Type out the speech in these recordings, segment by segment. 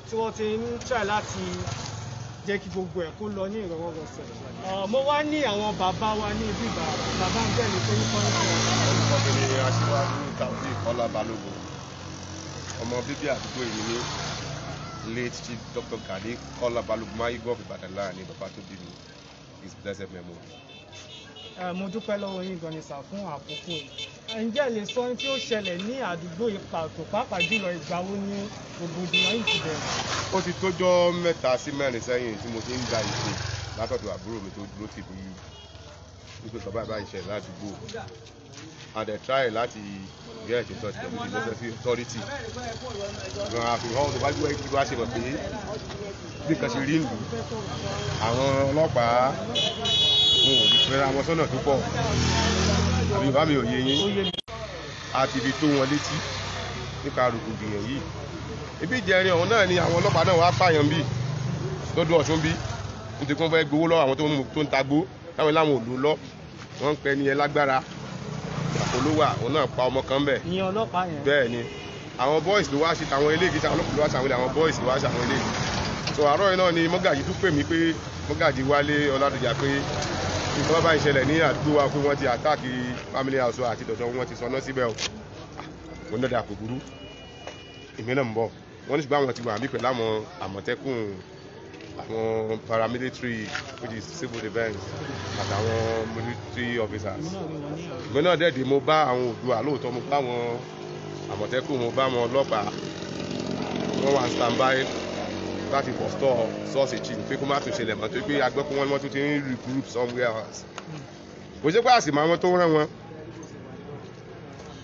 tí wọ́n ti ń try láti jẹ́ kí gbogbo ẹ̀ kó lọ ní ìrọwọ́rọsẹ̀. Mo wá ní àwọn bàbá wa ní ibi bàbá ń bẹ̀ ní pé ní kọ́ńtà. orúkọ mi ni Aṣíwájú Taofeek Kọ́lá Balógun, ọmọ bíbí àdúgbò yìí ní late Chief Dr. Gani Kọ́lá Balógun Mayigof Ìbàdàn láàrin bàbá tó bí mi, his blessed memory. Mo dúpẹ́ lọ́wọ́ yín gan ni sà fún àkókò yìí. Ǹjẹ́ lè sọ ohun tí ó ṣẹlẹ̀ ní àdúgbò yìí pàápàá jùlọ ìgbà wo ní rògbòdìyàn yìí ti bẹ̀rẹ̀? Ó ti tójọ́ 3 sí 4 sẹ́yìn tí mo ti ń gba ìpè látọ̀dọ̀ àbúrò mi tó dúró tì mí wípé bàbá ìbá ìṣẹ̀lẹ̀ ládùúgbò, and I try láti get in touch pẹ̀lú the necessary authority. Ìgbọ̀n àfihàn tó bá gbọ́ ẹgbẹ́ wá ṣe mọ̀ pé bí nǹkan ṣe rí ìlú, àwọn ọlọ́pàá wọn ò lè fẹ́ra wọn sọ́nà tó pọ̀, àbí bàbá mi ò yé yín, àti ibi tó wọn létí nípa rògbòdìyàn yìí. Ibi ìjẹrin ọ̀hún náà ni àwọn ọlọ́pàá náà wá pààyàn bí lọ́dún Ọ̀ṣun bí nítorí wọ́n fẹ́ gbowó lọ́wọ́ àwọn tó ń tagbó táwọn láwọn ò lò lọ, wọ́n ń pẹ́ ní ẹ lágbára àpolówà òun náà pa ọmọ kan bẹ̀. Ìyẹn ọlọ́pàá yẹn. Bẹ́ẹ̀ ni àwọn boys ló wá ṣe tàwọn eléyìí, àwọn ọlọ́pàá ló wá ṣàwọn àwọn boys ló wá ṣàwọn eléyìí. So àárọ̀ yìí náà ni mọ́gàjì tún pè mí pé mọ́gàjì Wálé Ọládùjà pé nǹkan bá ìṣẹ̀lẹ̀ ní àdúgbò wa pé wọ́n ti àtáàkì family house àti dọ̀dọ̀ wọn ti sọná síbẹ̀ o. Mo ní dàda kò burú, èmi náà ń bọ̀. Wọ́n ní ṣùgbọ́n àwọn ti wà níbí pẹ̀lú àwọn Àmọ̀tẹ́kùn, àwọn paramilitary which is civil defence àtàwọn military officers. Ìgbẹ́ náà dẹ̀dẹ̀ mo bá àwọn Oòduà lóòótọ́, mo bá àwọn Àmọ̀tẹ́kùn, mo bá àwọn ọlọ́pàá, wọ́n wà standby láti forestall source chief pé kó má tún ṣẹlẹ̀ mọ́, torí pé agbẹ́kùn wọn tún ti ń regroup somewhere else. Kò ṣe pé àsìmọ́ àwọn tó rán wọn,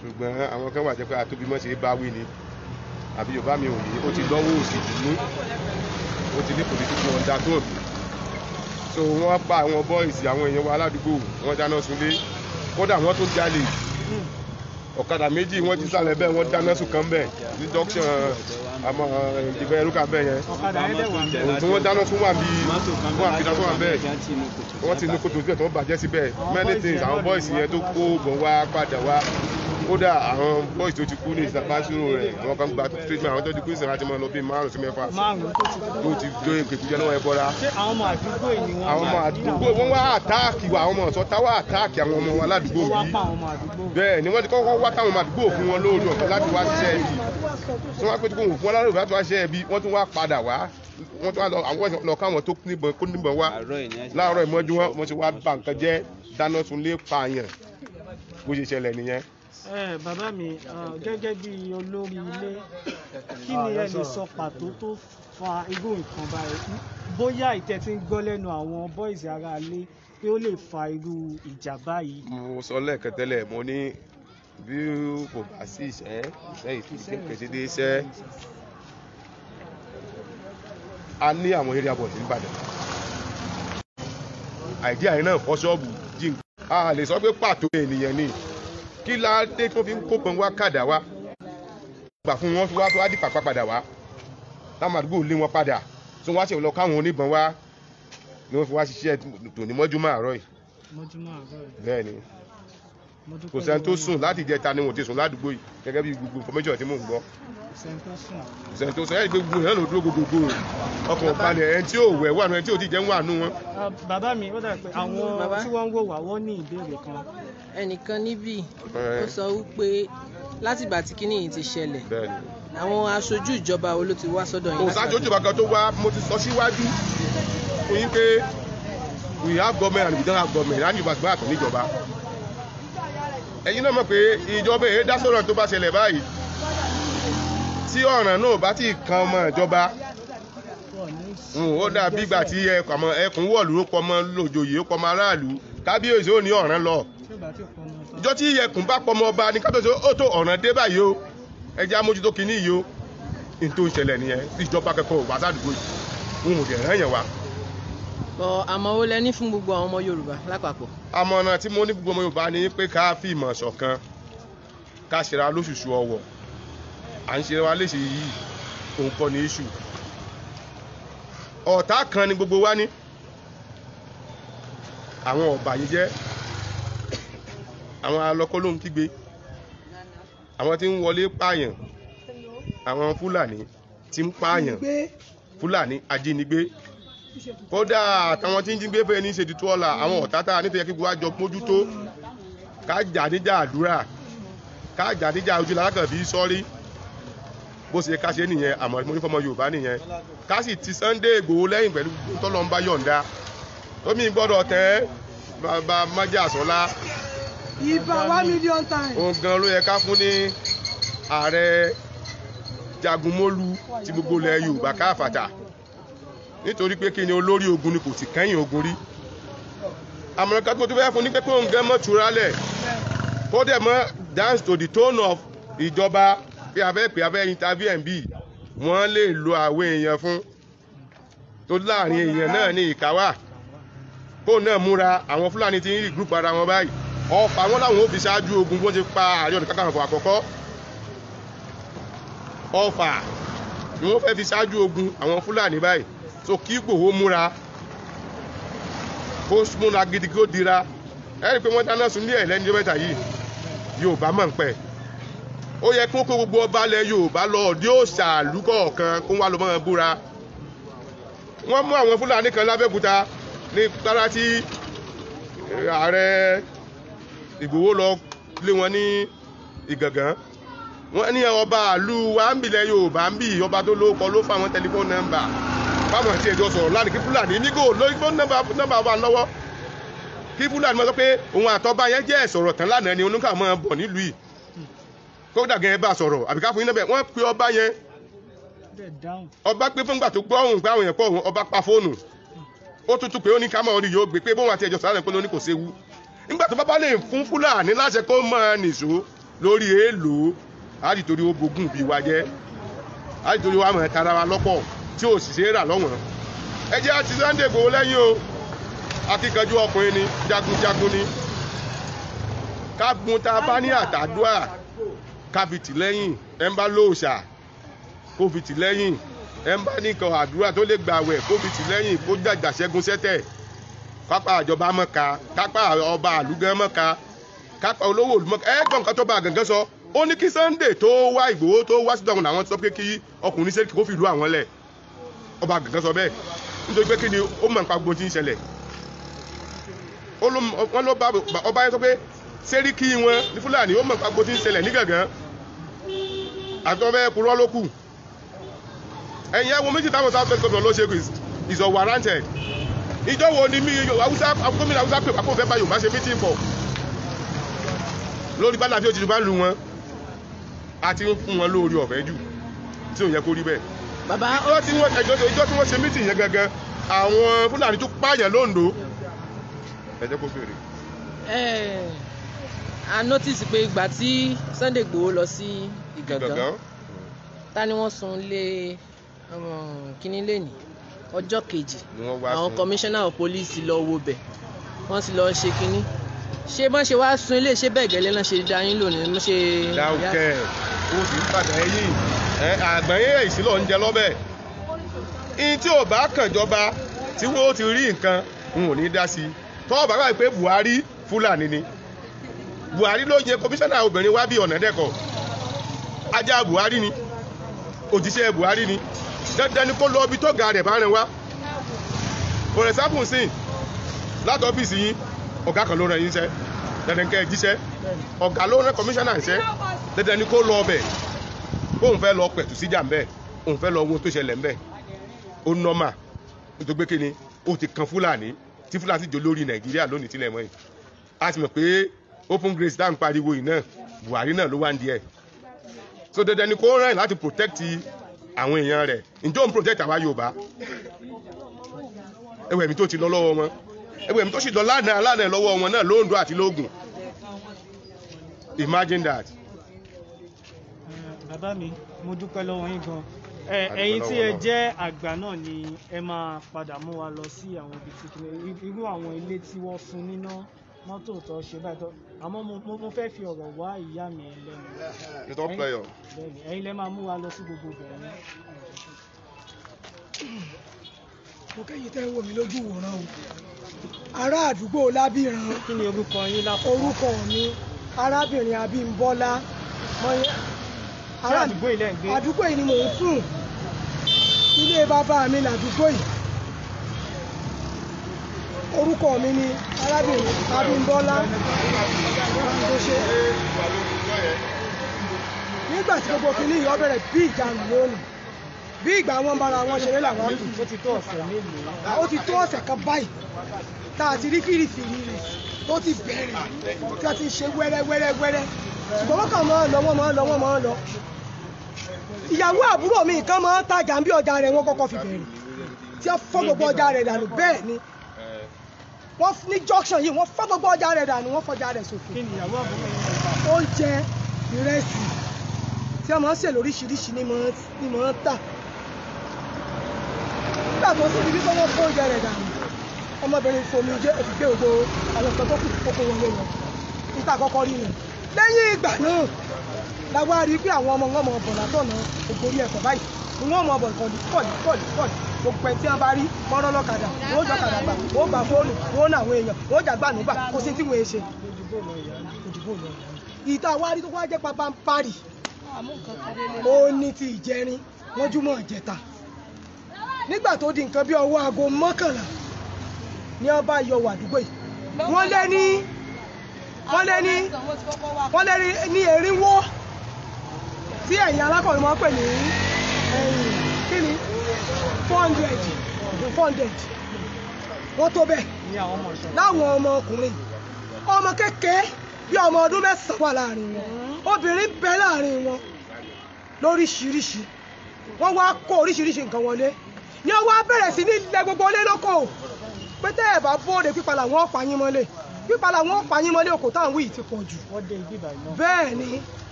ṣùgbọ́n àwọn kan wà jẹ́ pé àtòbímọ́ ṣe bá wí ni, àbí Yorùbá mi ò yé, ó ti lọ́wọ́ òsì dùnú, ó ti ní political undertone. So wọ́n pa àwọn boys àwọn èèyàn wa aládùúgbò, wọ́n dáná sunlé, kódà wọ́n tún jalè, ọ̀kadà méjì wọ́n jí sálẹ̀ bẹ́ẹ̀, wọ́n dáná sun kan bẹ́ẹ̀ ní junction àmọ́ ìdìbò ẹrúkà bẹ́ẹ̀ yẹn. Ọ̀kadà yẹn dẹ̀ wà ń bẹ̀. Òun tí wọ́n dáná sun wà bí wọ́n àfihàn tó wà bẹ́ẹ̀, wọ́n ti ní kòtò síbẹ̀ tó ń bàjẹ́ síbẹ̀. Many things àwọn boys yẹn tó kó bọ̀ wá padà wá, kódà àwọn boys tó ti kú ní ìsapásírò rẹ̀, àwọn kan gba treatment, àwọn tó ti kú ìsìn láti máa lọ bí 5 sí 6 tó ti jó ìpèkújẹ náà ẹ bọ́ra. Ṣé àwọn ọmọ àdúgbò yìí ni wọ́n àwọn ọmọ àdúgbò wọ́n wá àtáàkì wa, àwọn ọmọ ọ̀sọ́ táwa àtáàkì àwọn ọmọ wa ládùúgbò wá yìí. pa àwọn ọmọ àdúgbò? Bẹ́ẹ̀ ni wọ́n ti kọ́kọ́ wá táwọn ọmọ àdúgbò fún wọn lórí ọ̀fẹ́ láti wá ṣiṣẹ́ ẹbí, tí wọ́n á pé tí kò wò fún wọn lárògbé láti wá ṣiṣẹ́ ẹbí, wọ́n tún wá padà wá, wọ́n tún wá lọ káwọn tó níbọn wá láàárọ̀ ìmọ́jú wọ́n ti wá bà nǹkan jẹ́, dáná sunlé, pààyàn, bó ṣe ṣẹlẹ̀ nìyẹn. Bàbá mi, gẹ́gẹ́ bí olórí ilé, kí ni ẹ lè sọ pàtó tó fa irú nǹkan báyìí? Bóyá ìtẹ́ ti ń gbọ́ lẹ́nu àwọn boys ara ilé pé ó lè fa irú ìjà báyìí. Mo sọ lẹ́ẹ̀kan tẹ́lẹ̀, mo ní bí kò bá sí iṣẹ́ ìkéde iṣẹ́, a ní àwọn area boys ní Ìbàdàn. Àìdíà yẹn náà fọ́ ṣọ́ọ̀bù jí nǹkan. A lè sọ pé pàtó ènìyàn ni. Kí la dé tó fi ń kópọn wá kàdà wá? Gbà fún wọn wá tó wá dìpà padà wá. Táwọn àdúgbò lé wọn padà. Tí wọ́n wá ṣe lọ káwọn oníbọn wá ni wọ́n fi wá ṣiṣẹ́ tòní mọ́júmọ́ àárọ̀ yìí. Mọ́júmọ́ àárọ̀ yìí. Bẹ́ẹ̀ ni. Kò sẹ́ni tó sùn láti ìjẹta ni wọ́n ti sùn ládùúgbò yìí gẹ́gẹ́ bí gbogbo information tí mò ń gbọ́. Kò sẹ́ni tó sùn ẹ̀rí gbogbo ìyẹn ló dúró gbogbo ọkàn balẹ̀, ẹni tí ò wẹ̀ wà nù, ẹni tí ò ti jẹun wà nù wọn. Bàbá mi, ó dà pé àwọn tí wọ́n ń wò wá wọ́n ní ìbéèrè kan. Ẹnìkan níbí ó sọ wípé látìgbà tí kíní yìí ti ṣẹlẹ̀, àwọn aṣojú ìjọba wo ló ti wá sọ́dọ̀ yín? Kò sáájú ìjọba kan tó wá, mo ti sọ síwájú fún yín pé we have government and we don't have government, láti ìgbà àtọ̀ níjọba. Ẹ̀yin náà mọ̀ pé ìjọba èyí dá sọ̀rọ̀ tó bá ṣẹlẹ̀ báyìí, tí ọ̀ràn náà bá ti kan ọmọ ìjọba, ó dà bí ìgbà tí ẹkùn wọ̀lú ó pọ̀ mọ́ lójooyè ó pọ̀ mọ́ aráàlú, kábíyèsí ó ní ọ̀ràn lọ. Ìjọ tí ẹkùn bá pọ̀ mọ́ ọba ní kábíyèsí ó tó ọ̀ràn dé báyìí o, ẹ jẹ́ amójútó kínní yìí o. Ní tó ń ṣẹlẹ̀ nìyẹn, ìjọba kẹ́kọ̀ọ́ wá sádùúgbò yìí, òun ò dẹ̀ rán yẹn wá. Àmọ́ ó lẹ ní fún gbogbo àwọn ọmọ Yorùbá lápapọ̀? Àmọ̀ràn tí mo ní gbogbo ọmọ Yorùbá ni pé ká fi ìmọ̀ ṣọ̀kan, ká ṣera lóṣùṣù ọwọ̀. À ń ṣe wa léṣe yìí, òun kọ́ ni iṣu. Ọ̀tá kan ni gbogbo wa ní. Àwọn ọ̀bàyéjẹ́ àwọn alọ́kọ́ ló ń kígbe, àwọn tí ń wọlé pààyàn, àwọn Fúlàní tí ń pààyàn, Fúlàní ajínigbé, kódà àtàwọn tí ń jígbé fẹ́ ní ṣètùtù ọ̀la, àwọn ọ̀tátà nítorí kí gbogbo àjọ mójútó, ká jà níjà àdúrà, ká jà níjà ojú lálákàn bí sọ́rí, bó ṣe ká ṣe nìyẹn, àmọ́ mo ní fọmọ Yorùbá nìyẹn, ká sì ti Sunday Igboho lẹ́yìn pẹ̀lú tọ́lọ́ ń bá yọ̀ǹda, tómi gbọ́dọ̀ tẹ́ bàbá Májàsọ́lá. Ìbà 1 million times. Òun gan ló yẹ ká fún ní ààrẹ Jagunmólú ti gbogbo ilẹ̀ Yorùbá káfàtà, nítorí pé kí ni olórí ogun ni kò sì kẹ́yìn ogun rí. Àmọ̀ràn kan tó fẹ́ fún ní pé kó ń gẹ́ mọ́ turalẹ̀, kó dẹ̀ mọ́ dance to the tone of ìjọba pé abẹ́ interview bí wọ́n lè lo àwọn èèyàn fún, tó láàrin èèyàn náà ní ìkáwà, kó náà múra. Àwọn Fúlàní ti ń rí group ara wọn báyìí, ọ̀pá wọn láwọn ò fi ṣáájú ogun wọ́n ti pa Ààrẹ Ọ̀nà Kakanfò àkọ́kọ́, Ọ̀fà ni wọ́n fẹ́ fi ṣáájú ogun àwọn Fúlàní báyìí. So kí Ìgbòho múra, kó múra gidi kó dira. Ẹ rí i pé wọ́n dáná sun ní ẹ̀lẹ́ni ọjọ́ mẹ́ta yìí, Yorùbá mọ̀ ń pẹ́. Ó yẹ kó gbogbo ọba ilẹ̀ Yorùbá lọ ọ̀dí òṣàlú kọ̀ọ̀kan kó wá lọ mọ́ búra. Wọ́n mú àwọn Fúlàní kan l'Abẹ́òkúta ní tara tí Ààrẹ Ìgbòho lọ lé wọn ní Ìgàngán. Wọ́n ní ọba àlú wa ń bìlẹ̀ Yorùbá ń bì, ọba tó lóko ló fún àwọn tẹlifóònù nọ́mbà báwọn àti ẹjọ́ sọ̀rọ̀ láti kí Fúlàní nígò lórí fóònù nọ́mbà wà lọ́wọ́, kí Fúlàní máa sọ pé òun àtọ́ba yẹn jẹ́ sọ̀rọ̀ tán lánàá ni oníkà máa bọ̀ nílùú yìí, kó dàgẹ́ ẹ bá sọ̀rọ̀ àbí ká fún yín náà bẹ́ẹ̀. Wọ́n pe ọba yẹn, ọba pé fúngbà tó gbọ́ òun pé àwọn èèyàn pọ̀ òun, ọba pa fóònù, ó tútù pé ó ní ká máa rí yóò gbé pé bóun àti ẹjọ́ sọ̀rọ̀ pé ó ní kò séwu. Nígbà tó bá lè fún Fúlàní láṣẹ kó máa nìṣó lórí èèlò, àdìtorí ó bogún bí wa jẹ́, àdìtorí wa mọ̀ tara wa lọ́pọ̀ tí ò sì ṣe é rà lọ́wọ́n. Ẹ jẹ́ àti Sunday Igboho lẹ́yìn o, akíkanjú ọkùnrin ni, jagunjagun ni, ká gun tá a bá ní àtàdúà, ká fi tì lẹ́yìn. Ẹ ń bá lóòṣà kó fi tì lẹ́yìn, ẹ ń bá ní nǹkan àdúrà tó lè gbàwẹ̀ kó fi tì lẹ́yìn, kó jàjà ṣẹ́gun sẹ́tẹ̀, kápá àjọba mọ́ka, kápá ọba àlùgán mọ́ka, kápá olówó olùmọ́ka. Ẹ gbọ́n nǹkan tó bá Gàngán sọ, ó ní kí Sunday tó wá Ìgbòho tó wá sídọ̀hún làwọn sọ pé kí ọkùnrin Sẹ́ríkì kó fi ìlú àwọn lẹ̀. Ọba Gàngán sọ bẹ́ẹ̀ nítorí pé kí ni ó mọ̀ nípa gbogbo tí ń ṣẹlẹ̀. Wọ́n ló bá ọba yẹn sọ pé Sẹ́ríkì wọn ní Fúlàní ó mọ̀ nípa gbogbo tí ń ṣẹlẹ̀ ní Gàngán, àtọ́fẹ́ kúrọ́ ló kù. Ẹ̀yin ẹ̀wọ̀n méjì táwọn South West Governor ló ṣe is unwarranted. Ìjọ wo ni gómìnà Haúsá pè pàpọ̀ fẹ́ bá Yorùbá ṣe meeting for lórí bálàfí òjijì bá lu wọn, àti ń fún wọn lórí ọ̀fẹ́ jù tí ò yẹ kó rí bẹ́ẹ̀. Bàbá ìjọ tí wọ́n ṣe meeting yẹn gangan, àwọn Fúlàní tó pààyàn l'Ondo, ẹ jẹ́ kó fèrè. A notice pé ìgbà tí Sunday Igboho lọ sí Ìgàngán, ta ni wọ́n sun lé kíní lẹ́nìí ọjọ́ kejì, àwọn commissioner of police lọ wo bẹ̀, wọ́n sì lọ ṣe kíní. Ṣé bọ́n ṣe wá sun ilé, ṣé bẹ́ẹ̀ gẹ́lẹ́ náà ṣe dá yín lónìí mo ṣe. dáúkẹ́ ó sì ń padà ẹ̀yìn àgbọ̀nyẹ́ ìsílọ̀ ń jẹ lọ́bẹ̀. Ihun tí ò bá kànjọba tí wọ́n ti rí nǹkan n ò ní dá sí i. Tọ́ bàbá wà pé Buhari Fúlàní ni, Buhari ló yẹ kọmíṣánná obìnrin wá bí Ọ̀nàdẹ́kọ̀, ajá Buhari ni, òjíṣẹ́ Buhari ni, dandan ni kó lọ ibi tó ga rẹ̀ bá rìn wá. For example sìn láti ọ́fíìsì yín, ọ̀gá kan ló rán yín iṣẹ́, dandan kẹ́ ẹ jíṣẹ́, ọ̀gá ló rán kọmíṣánná iṣẹ́, dandan ni kó lọ ọbẹ̀, kóun fẹ́ lọ pẹ̀tù síjà ńbẹ̀, òun fẹ́ lọ wo tó ṣẹlẹ̀ ńbẹ̀. Ó nọ́mà nítorí pé kíni ó ti kan Fúlàní, tí Fúlàní jò lórí Nàìjíríà lónìí tilẹ̀ mọ́ yìí. A ti mọ̀ pé open grace dá ń pariwo yìí náà, Buhari náà ló wá ń di ẹ̀. So dandan ni kó rán láti protect àwọn èèyàn rẹ̀. Ǹjọ́ ń protect àwa Yorùbá? Ẹwẹ̀ mi tó ti lọ lọ́wọ́ wọn, ẹwẹ̀ mi tó sì lọ lánàá lọ́wọ́ wọn náà l'Ondo àti l'Ògùn. Imagine that. Bàbá mi, mo dúpẹ́ lọ́wọ́ yín gan. Ẹ̀yin tí ẹ jẹ́ àgbà náà ni ẹ máa padà mú wa lọ sí àwọn ibi tí irú àwọn ilé tí wọ́n sun níná mọ́tò tó ṣe báyìí tó, àmọ́ mo fẹ́ fi ọ̀rọ̀ wá ìyá mi lẹ́nu. Ìtọ́ player. Bẹ́ẹ̀ni, ẹ̀yin lẹ máa mú wa lọ sí gbogbo bẹ̀rẹ̀ ní. Mo kẹ́yìn tẹ́ wò mí lójú wòran o. Ará àdúgbò Lábìran. Kí ni orúkọ yín lápapọ̀? Orúkọ mi arábìnrin Abímbọ́lá àdúgbò yìí ni mò ń sùn ilé bàbá mi làdúgbò yìí orúkọ mi ni arábìnrin Abímbọ́lá nígbà tí gbogbo kìíní yìí ó bẹ̀rẹ̀ bí ìjà lónìí bí ìgbà wọn bára wọn ṣeré làwọn kù ó ti tó ọ̀sẹ̀ kan báyìí tá a ti rí fìrìfìrì rẹ̀ tó ti bẹ̀rẹ̀ tí a ti ṣe wẹ́rẹ́wẹ́rẹ́wẹ́rẹ́ ṣùgbọ́n wọ́n kàn máa ń lọ ìyàwó àbúrò mi kan máa ń tajà bí ọjà rẹ̀ wọ́n kọ́kọ́ fi bẹ̀rẹ̀ tí wọ́n fọ́ gbogbo ọjà rẹ̀ dànù bẹ́ẹ̀ ni wọ́n ní junction yìí wọ́n fọ́ gbogbo ọjà rẹ̀ dànù wọ́n fọjà rẹ̀ ṣòfò oúnjẹ ìrẹsì tí wọ́n máa ń ṣe lóríṣiríṣi ni mò ń tà nígbà tó sì rí sọ́wọ́ fún oúnjẹ rẹ̀ dànù ọmọbìnrin fomi jẹ́ òfìgbé ògbó àwọn ọ̀sán tó kù kókó wọlé lọ níta àkọ́kọ́ rí nù lẹ́yìn ìgbà náà la wá rí pé àwọn ọmọ wọn mọ ọbọ̀ látọ̀nà ògbórí ẹ̀kọ́ báyìí ni wọ́n mọ ọbọ̀ kọ̀ọ̀lì gbogbo ẹ̀ tí wọ́n bá rí mọ́rọ́ lọ́kadà wọ́n jọ kàdà gbà wọ́n gbà fóònù wọ́n náà àwọn èèyàn wọ́n jà gbà nígbà kò sí tí wọ́n ṣe ìta wá rí tó wá jẹ́ pápá ń parì ó ní ti ìjẹrin wọ́n júmọ̀ ìjẹta nígbà tó di nǹkan bí ọwọ́ aago mọ́kànlá ní ọba yọ wàdúgbò yìí wọ́n lé ní erinwó tí ẹ̀yìn alákọ̀ọ́rin máa ń pè ní kíni 400 wọ́n tó bẹ́ẹ̀ láwọn ọmọkùnrin ọmọ kékeré bí ọmọ ọdún 9 wà láàrin wọn obìnrin bẹ láàrin wọn lóríṣiríṣi wọ́n wá kó oríṣiríṣi nǹkan wọlé ní ọwọ́ bẹ̀rẹ̀ sí ní ilẹ̀ gbogbo olé lóko pé tẹ́ ẹ̀ bá bóde pípa làwọn ọ̀pá yín mọ́lé pípa làwọn ọ̀pá yín mọ́lé òkò táwọn wíì ti pọ̀ jù bẹ́ẹ̀ ni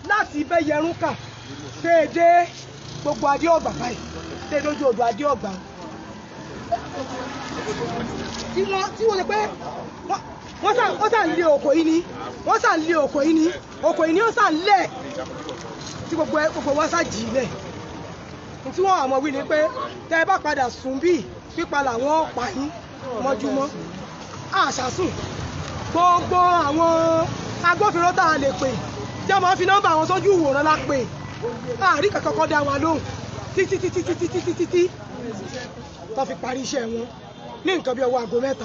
láti ibẹ̀ yẹrúnkà déédé gbogbo adéọgbà báyìí déédé ojú odò adéọgbà tí wọ́n lè pé wọ́n sàn lé òkò yìí ni òkò yìí ni ó sàn lẹ̀ tí gbogbo wọn sá jì í lẹ̀ tí wọ́n àmọ́ wí ni pé tẹ́ ẹ bá padà sùn bí pípa làwọn ọ̀pá yín mọ́júmọ́ àṣàsùn gbogbo àwọn agbófinró tá a lè pè tí a máa fi nọ́mbà àwọn sójú ìwòran la pè àárí kankan kọ́ dá wa lóhùn títí tó fi parí iṣẹ́ wọn ní nǹkan bí ọwọ́ aago 7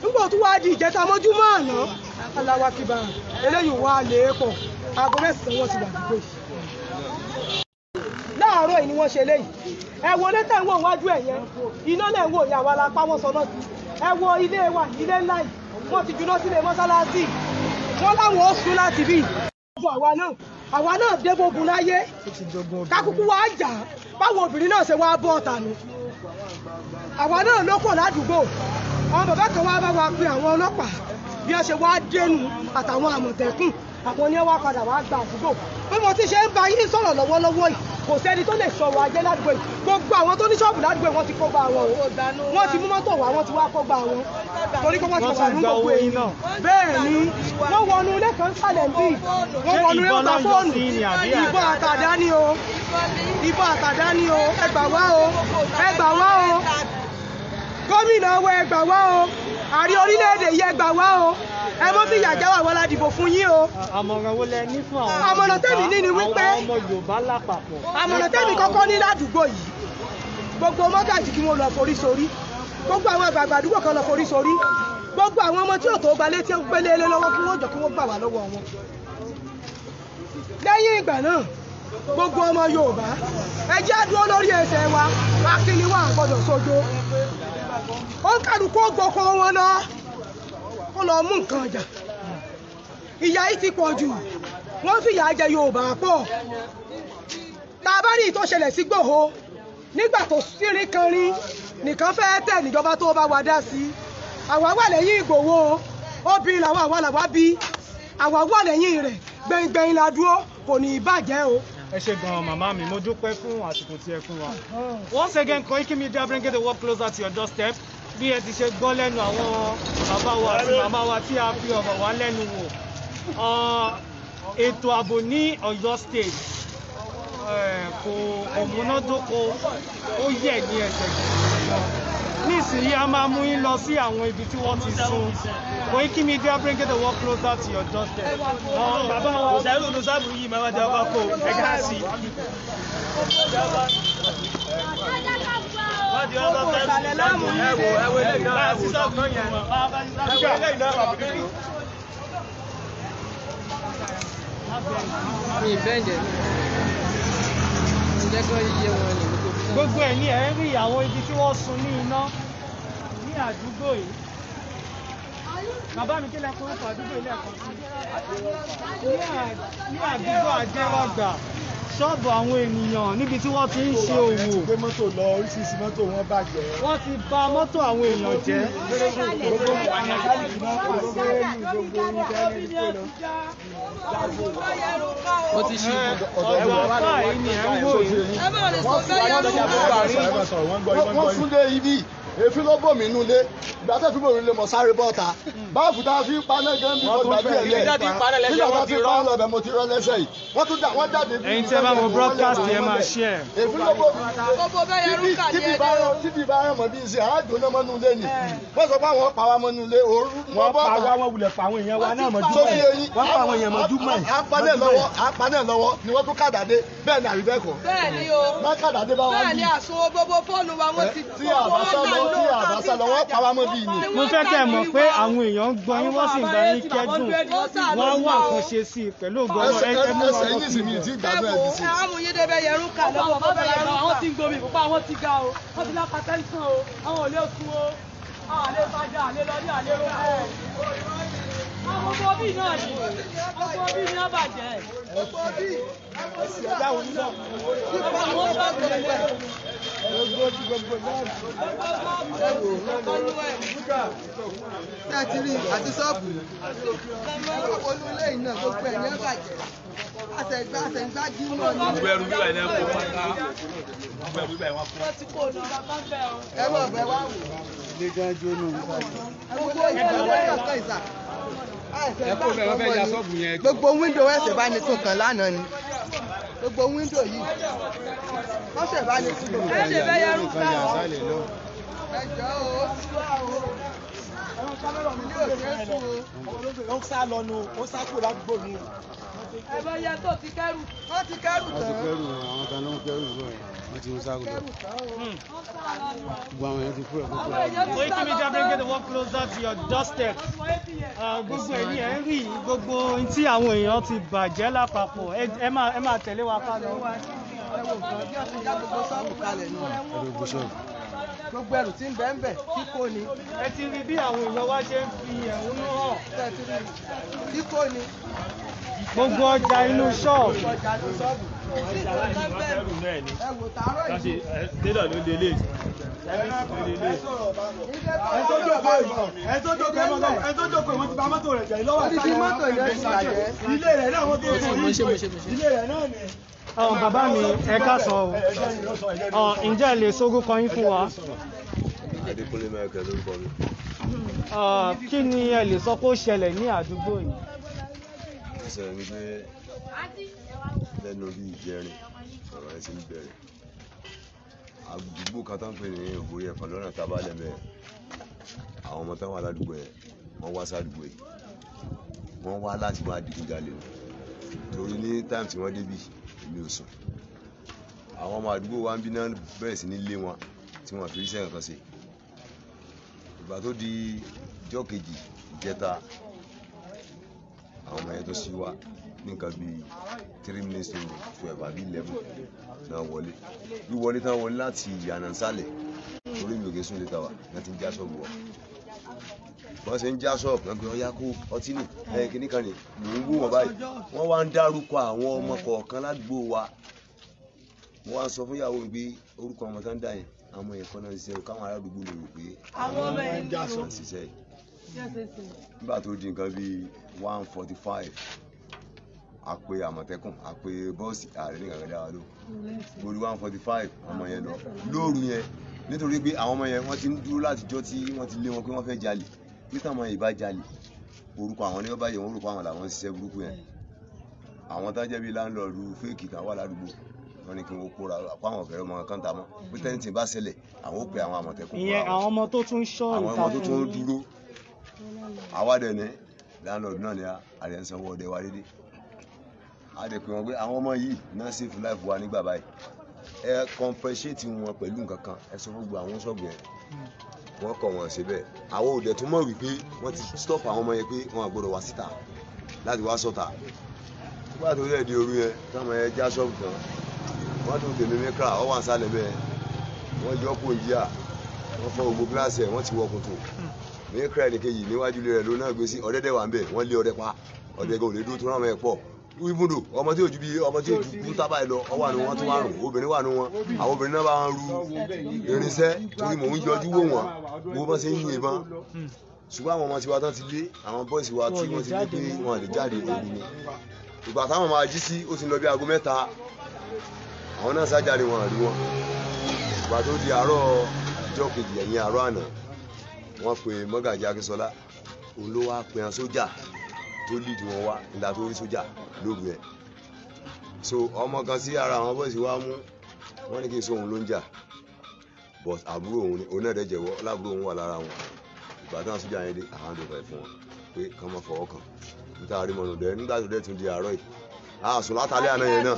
nígbà tó wá di ìjẹta mọ́júmọ́ àná aláwakíbà eléyìí wá lè pọ̀ aago 9 wọ́n ti wà dúgbò yìí láàárọ̀ yìí ni wọ́n ṣe léyìí ẹ wo létà ń wò wájú ẹ̀ yẹn iná lẹ̀ ń wò yà wà lápá wọn sọ náà sí ẹ wo ilé wa ilé ńlá yìí wọ́n ti juná sílé mọ́sálásí wọ́n láwọn ó sún láti bí àwa náà dé gbógun láyé kákúkú wá jà báwo obìnrin náà ṣe wá bọ́ ọ̀tà nù àwa náà ló kọ̀ ládùúgbò àwọn bàbá kan wá bá wa pe àwọn ọlọ́pàá bí wọ́n ṣe wá dénú àtàwọn àmọ̀tẹ́kùn àwọn ni wọ́n padà wá gba àdúgbò bí mo ti ṣe ń bá yín sọ̀rọ̀ lọ́wọ́lọ́wọ́ yìí kò sẹ́ni tó lè sọ̀rọ̀ ajé ládùúgbò yìí gbogbo àwọn tó ní ṣọ́ọ̀bù ládùúgbò wọ́n ti kó bá wọn o wọ́n ti mú mọ́tò wá wọ́n ti wá kó bá wọn torí pé wọ́n ti pàṣẹ ní gbogbo èyí bẹ́ẹ̀ ni wọ́n wọnú ilé kan sálẹ̀ ń bì wọ́n wọnú ilé kan fóònù ìbọn àtàdá ni o ẹ gbà wá o gómìnà wa ẹ gbà wá o ààrẹ orílẹ̀-èdè yìí ẹ gbà wá o ẹ mọ́ fi ìyà jáwà wọ́n la dìbò fún yín o. àmọ̀ràn wo lẹ ní fún àwọn àmọ̀ràn tẹ́mi ní ni wípé ọmọ Yorùbá lápapọ̀. àmọ̀ràn tẹ́mi kọ́kọ́ ní ládùúgbò yìí gbogbo mọ́gàjì kí wọ́n lọ forí sórí gbogbo àwọn àgbààgbà àdúgbò kan lọ forí sórí gbogbo àwọn ọmọ tí ò tó gbalé tí ó gbélé lé lọ́wọ́ kí wọ́n jọ kí wọ́n gbà wá lọ́wọ́ wọn. lẹ́yìn ìgbà náà gbogbo ọmọ Yorùbá ẹ jẹ́ á dúró lórí ẹsẹ̀ wa akíní wa gbọ́dọ̀ sójó ó kálukú gboko wọn lọ kó lọ mú nǹkan ọjà ìyà yìí ti pọ̀ jù wọ́n fìyà jẹ Yorùbá pọ̀ tá a bá rí ìtọ́ ṣẹlẹ̀ sí Ìgbòho nígbà tó sírin kan rí nìkan fẹ́ tẹ̀ níjọba tó bá wa dá sí àwa wà lẹ́yìn Ìgbòho obìnrin làwa bí àwa wà lẹ́yìn rẹ̀ gbẹ̀ngbẹ̀yìn la dúró kò ní í bàjẹ́ o. ẹ ṣé gan màmá mi mo dúpẹ́ fún àsìkò tí ẹ fún wa. Once again Koiki Media bringing the work closer to your doorstep bí ẹ ti ṣe gbọ́ lẹ́nu àwọn bàbá wa àti màmá wa tí a fi ọ̀rọ̀ wá lẹ́nu wò ètò ààbò ní Ọ̀yọ́ state kò múnádóko ó yẹ̀ ní ẹsẹ̀. nísìnyí a máa mú yín lọ sí àwọn ibi tí wọ́n ti sun Koiki Media bring the work closer to your doorstep. Bàbá wa òṣèré olùsáàbù yìí máa wá jẹ ọkọ kó ẹ̀ka sí. Gbogbo ìsàlẹ̀ láàmú yìí ṣe. Mi bẹ́ẹ̀jẹ̀ jẹ́ kí wọ́n yíyẹ wọn ní gbogbo ẹ̀ ní ẹ̀ ń rí àwọn ibi tí wọ́n sun ní iná ní àdúgbò yìí. Bàbá mi kí lẹ kórúkọ àdúgbò ilé ẹ̀kọ́ sí. Ní àdúgbò Ajẹ́wàgbà, ṣọ́ọ̀bù àwọn ènìyàn níbi tí wọ́n ti ń ṣe òwò. Gbé mọ́tò lọ, oríṣiríṣi mọ́tò wọn bàjẹ́. Wọ́n ti bà mọ́tò àwọn èèyàn jẹ́. Gbogbo àyàkálì náà kò gbogbo ẹni gbogbo orí bẹ́ẹ̀ ní kó lọ. wọ́n ti ṣe Ọ̀dọ̀ àpá yìí ni ẹ̀ ń wò yìí. Wọ́n súnlé ibi èéfín ló bò mí nulẹ̀ ìgbà tó fi bò mí lè mọ̀ sáré bọ́ta báàfù tá a fi ń paná gan bí mo gbàgbé ẹ̀ lẹ̀ nígbà tó fi ń paná lọ́bẹ̀ mo ti rán lẹ́sẹ̀ yìí wọ́n tún wọ́n jáde bí Ẹ̀yin tí ẹ bá wo broadcast yẹn máa share. èéfín ló bò mí nulẹ̀ tíbi bá rán mọ́ bí n ṣe àádùn náà mọ́nú ilé ni wọ́n sọ pé àwọn pa wá mọ́nú ilé òru wọ́n bọ́ ta wọ́n wulẹ̀ pa àwọn èèyàn wa náà mọ́jú sórí eyín wọ́n pa àwọn èèyàn mọ́jú mọ́ àpánẹ̀ lọ́wọ́ ni wọ́n tún kàdàdé bẹ́ẹ̀ ni àríbẹ́kọ̀ Bẹ́ẹ̀ni o. má kàdàdé bá wọn Bẹ́ẹ̀ni bí àsùnwó gbogbo fóònù wa wọ́n ti tí àbáṣá lọ wọ́n pa wá mọ́ bí ni. Mo fẹ́ kẹ́ ẹ mọ̀ pé àwọn èèyàn ń gbọ́ yín wọ́n sì ń bá yín kẹ́dùn. Wọ́n wá nǹkan ṣe sí i pẹ̀lú ògbọ́n náà. Ẹ mú ẹsẹ̀ yín sì mi ti gbàgbọ́ ẹ̀ bí sí. Àwọn amúyédè bẹ yẹrù kà lọ́wọ́ bàbá yẹrù. Àwọn tí ń gbomi ìfúnpá àwọn ti ga o, wọ́n ti lápá tẹ́ńsán o, àwọn ò lè sun o, àwọn àlè sájà, àlè lọ ní àlè roko o. Àwọn ọmọ bíi náà ni, ọmọ bíi ní àbàjẹ́. ẹ̀dá wo ni náà. Àwọn ṣọ́ọ̀bù lélẹ̀. Tẹ́tìrì àti ṣọ́ọ̀bù olúlé iná gbogbo ẹ̀ ní ẹ̀bàjẹ́ àtẹ̀gbájí náà ní. Gbẹ̀rù bíbá ẹ̀ náà kó pátá. Gbẹ̀rù bíbá ẹ̀ wá kó. Wọ́n ti kó o ní bàbá ń bẹ̀ o. Ẹ mọ̀ bẹ́ẹ̀ wá wò. ilé gan jóná. Gbogbo ìgbàlódé ọ̀kan ìsà. Gbogbo wíńdò ẹ̀sẹ̀ bá ní tún kan lánàá ni. Gbogbo wíńdò yìí. Wọ́n ṣẹ̀ bá ní tún kan. Ẹ ṣe bẹ yẹrù kà o. Ẹ jọ̀ọ́ o, ó ti wá o. Ilé òṣèré sùn o. ó sá lọ nu ó sá kúrò ládùúgbò mi. Ẹ bẹ yẹ tó ti kẹ́rù. Wọ́n ti kẹ́rù tán. àwọn kan ló ń kẹrù bọ̀ wọ́n ti ń sá gbogbo àwọn yẹn ti kúrò Àwọn èèyàn ti Koiki sá Media lọ. bring the work closer to your doorstep. Gbogbo ẹ̀ ní ẹ̀ ń rí gbogbo ohun tí àwọn èèyàn ti bàjẹ́ lápapọ̀. Ẹ máa tẹ̀lé wa ká lọ. Ẹ wo nǹkan bí wọ́n ti já gbogbo ṣọ́ọ̀bù kalẹ̀ nù. Gbogbo ẹrù tí ń bẹ ń bẹ̀ kíkó ni. Ẹ ti rí bí àwọn èèyàn wa ṣe ń fi ẹ̀hónú hàn. Tẹ́tìrì kíkó ni. Gbogbo ọjà inú ṣọ́ọ̀bù. Ọjà ní ṣọ́ọ̀bù. Ẹ wò tàárọ̀ yìí. Tẹ́lọ̀ ló lélẹ̀. ẹ tó jókòó ìwọ́n ti bà mọ́tò rẹ̀ jẹ́ lọ́wọ́ Wọ́n ti fi mọ́tò yẹn ti bàjẹ́. ilé rẹ̀ náà wọ́n tó sùn ilé rẹ̀ náà ni. Bàbá mi ẹ káàsán o. Ǹjẹ́ ẹ lè sórúkọ yín fún wa? Adékúnlé Michael lórúkọ mi. Kí ni ẹ lè sọ pé ó ṣẹlẹ̀ ní àdúgbò yìí? Ìṣẹ̀lẹ̀ ni pé lẹ́nu bí ìjẹrin ọ̀rọ̀ ẹ̀ ti ń bẹ̀rẹ̀. Àdúgbò kan tó ń pè ní Ògbórí Ẹ̀fọn lọ́nà Tábálẹ̀ bẹ́ẹ̀. Àwọn ọmọ táwọn aládùúgbò yẹn wọ́n wá sádùúgbò yìí. Wọ́n wá láti máa digunjalè o. Torí ní táìmù tí wọ́n débì èmi ò sùn. Àwọn ọmọ àdúgbò wa ń bí náà bẹ̀rẹ̀ sí ní lé wọn tí wọ́n fi ríṣẹ́ nǹkan ṣe. Ìgbà tó di ijọ́ kejì ìjẹta àwọn ọmọ yẹn tó ṣí wa ní nǹkan bíi 3 minutes to 12 àbí 11 náà wọlé wíwọlé tán wọlé láti ìyànà nsàlẹ̀ torí mi ò gé súnlé tàwa láti ń já ṣọ́ọ̀bù wa wọ́n ṣe ń já ṣọ́ọ̀bù náà pé ọyá kó ọtí nì kíní kan ní mò ń wú wọn báyìí wọ́n wá ń dárúkọ àwọn ọmọ kọ̀ọ̀kan ládùúgbò wa wọ́n wá ń sọ fún ìyàwó mi pé orúkọ ọmọ tán dà yẹn àwọn ẹ̀kọ́ náà ṣiṣẹ́ káwọn aládùúgbò lè rò pé Àwọn ọmọ ẹ̀ ń já ṣọ́ọ̀bù ṣiṣẹ́ yìí nígbà tó di nǹkan bíi 1:45 a pe Àmọ̀tẹ́kùn a pe bọ́ọ̀sì ààrẹ ní gàgàdà wa ló gbòòrò 1:45 ọmọ yẹn lọ lóru yẹn nítorí pé àwọn ọmọ yẹn wọ́n ti ń dúró látijọ́ tí wọ́n ti lé wọn pé wọ́n fẹ́ jalè títà ọmọ yẹn ìbá jalè orúkọ àwọn ní wọ́n bá yẹ wọ́n rò pé àwọn làwọn ń ṣiṣẹ́ burúkú yẹn àwọn tá jẹ́ bíi láńlọ́ọ̀dù fẹ́ẹ̀kì kan wà ládùúgbò wọ́n ní kí wọ́n kóra àpá àwọn ọ̀fẹ́ ọmọ kan ta mọ́ pé tẹ́nìtì bá ṣẹlẹ̀ àwọn ó pe àwọn àmọ̀tẹ́kùn. ìyẹn àwọn ọmọ tó tún ṣọ́ àwọn ọmọ tó tún dúró àwa dẹ̀ ní landlord náà ni àrẹ ń sanwó ọdẹ wa dédé a dẹ̀ pé wọ́n pé àwọn ọmọ yìí náà save life wa nígbà báyìí ẹ compensate wọn pẹ̀lú nǹkan kan ẹ sọ fún gbogbo àwọn ṣọ́ọ̀bù yẹn wọ́n kọ̀ wọ́n ṣe bẹ́ẹ̀ àwọn òde tó mọ̀ wípé wọ́n ti stop àwọn ọmọ yẹn pé wọ́n àgbọ̀dọ̀ wá síta láti wá sọ́ta nígbà tó yẹ di òru yẹn táwọn yẹn já ṣọ́ọ̀bù tán wọ́n tún tèmi mẹ́kà ọ wà ń sálẹ̀ bẹ́ẹ̀ wọ́n yọ kó yíyà wọ́n fọ gbogbo gíláàsì ẹ̀ wọ́n ti wọ kòtò mẹ́kà ẹnìkejì níwájú ilé rẹ̀ ló náà gbé sí ọ̀dẹ́dẹ́ wà ń bẹ̀ wọ́n lé ọdẹ pa ọdẹ gan ò lè dúró tó ráwọn ẹ̀ pọ̀ ibùdó ọmọ tí òjú bí tábà ẹ lọ ọwọ́ àánú wọn tún wà rùn obìnrin wà nù wọn àwọn obìnrin náà bá wọn ru irinṣẹ́ torí mò ń yọjú wò wọn wo bọ́n ṣe ń yin ìbọn ṣùgbọ́n àwọn ọmọ tiwa tán ti lé àwọn bọ́ìsì wa tí wọ́n ti lé pé wọn lè jáde òru ni ìgbà táwọn máa jí sí ó ti lọ bí aago 3 àwọn náà sájáde wọn rí wọn ìgbà tó di àárọ̀ ìjọ kejì ẹ̀yìn àárọ̀ àná wọ́n pe Mọ́gàjí Akínsọ́lá olówó apẹ̀yàn sójà tó lead wọn wá nígbà tó rí sójà lóru ẹ̀ so ọmọ kan sí ara àwọn bọ́ọ̀sì wa mú wọ́n ní kí n sọ òun ló ń jà but àbúrò òun náà dẹ̀ jẹ́wọ́ lábúrò òun wà lára wọn ìgbà táwọn sójà yẹn dé àwọn àdó ẹ̀ fún wọn pé kán máa fọwọ́ kàn níta rí mọ̀nà dẹ̀ nígbà tó dẹ̀ tún di àárọ̀ yìí àsùn látàlẹ́ àná yẹn náà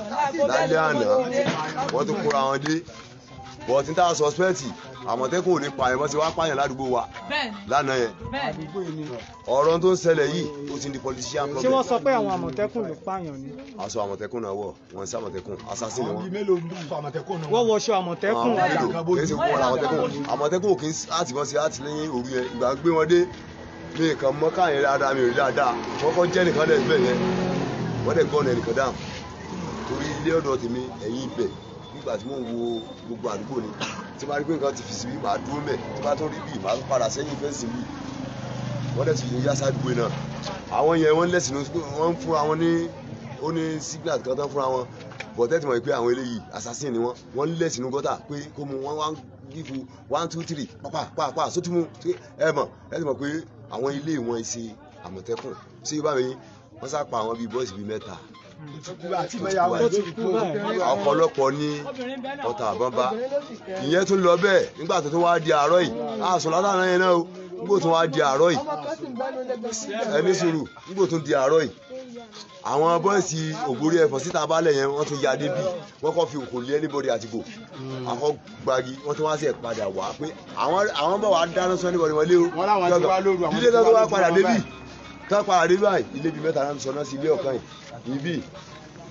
lálẹ́ àná wọ́n tún kóra wọn dé but níta suspect àmọ̀tẹ́kùn ò lè pààyàn bọ́ sí wá pààyàn ládùúgbò wa lánàá yẹn ọ̀rọ̀ tó ń ṣẹlẹ̀ yìí ó ti di politician problem. ṣé wọ́n sọ pé àwọn àmọ̀tẹ́kùn ló pààyàn ni. aṣọ àmọ̀tẹ́kùn náà wọ̀ wọ́n sí àmọ̀tẹ́kùn assassin ni wọ́n. wọ́n wọṣọ àmọ̀tẹ́kùn. àmọ̀tẹ́kùn kì í àtìmọ́ sí àtìlẹ́yìn òru yẹn ìgbà gbé wọn dé mi nǹkan mọ́ káyẹn dáadáa mi ò rí dáadáa kọ́kọ́ jẹ́ nìkan dẹ̀ ibẹ̀ yẹn wọ́n dẹ̀ gbọ́n ẹnìkan dáhùn torí ilé ọ̀dọ̀ tèmi ẹ̀yìn ibẹ̀ nígbà tí mò ń wo gbogbo àdúgbò ni tí bá rí pé nǹkan ti fi síbí màá dúró mẹ́ tí bá tó rí bíi màá padà sẹ́yìn fẹ́ǹsì mi wọ́n dẹ̀ ti yá sádùúgbò náà àwọn yẹn wọ́n lẹ̀sìn wọ́n ń fúnra wọn ní ó ní signal kan tán fúnra wọn bọ̀ tẹ́tí mọ̀ pé àwọn eléyìí assassin ni wọ́n lẹ̀sìn gọ́tà pé kó mu wọ́n wá ń gífu 1 2 3 pàápàá sótúmù ẹ mọ̀ tẹ́tí mọ̀ pé àwọn ilé wọn ṣe àmọ̀tẹ́kùn ṣé bá mi wọ́n sá pa àwọn bíi bọ́ọ̀sì bíi 3 ọ̀pọ̀lọpọ̀ ní ọ̀tá àbọ̀nbá ìyẹn tún lọ bẹ́ẹ̀ nígbà tó tún wá di àárọ̀ yìí àṣọ látàná yẹn náà o nígbà tó wá di àárọ̀ yìí ẹni sùúrù nígbà tó di àárọ̀ yìí àwọn bọ́ọ̀sì ògbórí ẹ̀fọ́ síta balẹ̀ yẹn wọ́n tún ya débi wọ́n kọ́ fi òkò lé anybody àtìkò àkọ́ gbági wọ́n tún wá sí ẹ̀ padà wá pé àwọn bá wà dáná sọ anybody wọlé o ilé tó wá padà débi tó padà débi báyìí ilé bíi 3 náà sọ náà sí ilé ọ̀kan yìí ibi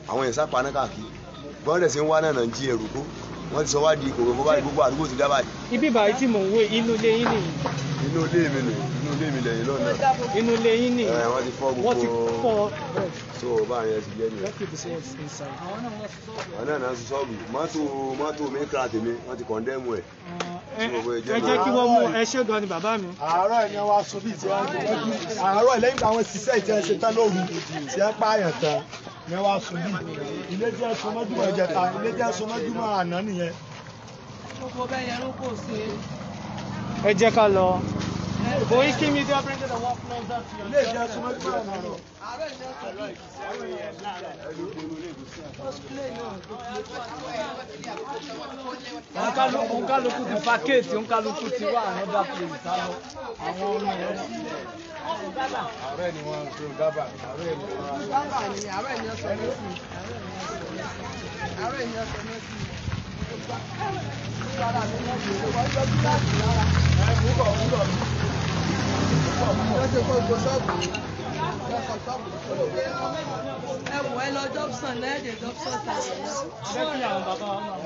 àwọn yẹn sápa náà káàkiri bọ́n dẹ̀ sí ń wá náà náà jí ẹrù kó wọ́n ti sọ wá di ìkòrò fún báyìí gbogbo àdúgbò ti dá báyìí. ibi báyìí tí mò ń wé inú ilé yín nìyí. inú ilé mi nù inú ilé mi lẹ́yìn lọ́nà. inú ilé yín nìyí. wọ́n ti fọ́ gbogbo wọ́n ti fọ́ so báyìí ẹ ti jẹ́ nìyẹn. àwọn náà náà ti sọ́ọ̀bù mọ́tò mi kíra tèmi wọ́n ti kọ̀ndẹ́mù ẹ̀. ẹ jẹ́ kí wọ́n mú ẹ ṣé gan ni bàbá mi. àárọ̀ ẹ̀ ni wọ́n á sọ bíi tí wọ́n àárọ̀ lẹ́yìn tí àwọn ṣiṣẹ́ ìtẹ́ ṣe tán lóru tí wọ́n pààyàn tán ni wọ́n á sọ bíi ilé jẹ́ sọmọ́júmọ́ ìjẹta ilé jẹ́ sọmọ́júmọ́ àná nìyẹn. gbogbo bẹ́ẹ̀ yẹn ló kò sí. ẹ jẹ́ ká lọ. Koiki Media bring the work closer to your ilé jẹ́ sọmọ́júmọ́ àná rọ̀. Òǹkálukú ti vacate, òǹkálukú ti wá another place sáwọn àwọn ọmọ ẹ̀. ààrẹ ni wọ́n ń ṣe dábàá ààrẹ ni wọ́n ń ṣe dábàá ni ààrẹ ni ọ̀sẹ̀ méjì ààrẹ ni ọ̀sẹ̀ méjì rárá mi náà ṣe wọ́n jọ kíláàsì rárá. wọ́n ti kó gbogbo ṣọ́ọ̀bù ẹ wọ ẹ lọ Dobson lẹ́ẹ̀dẹ̀ Dobson ta. Ṣé kí àwọn bàbá wa máa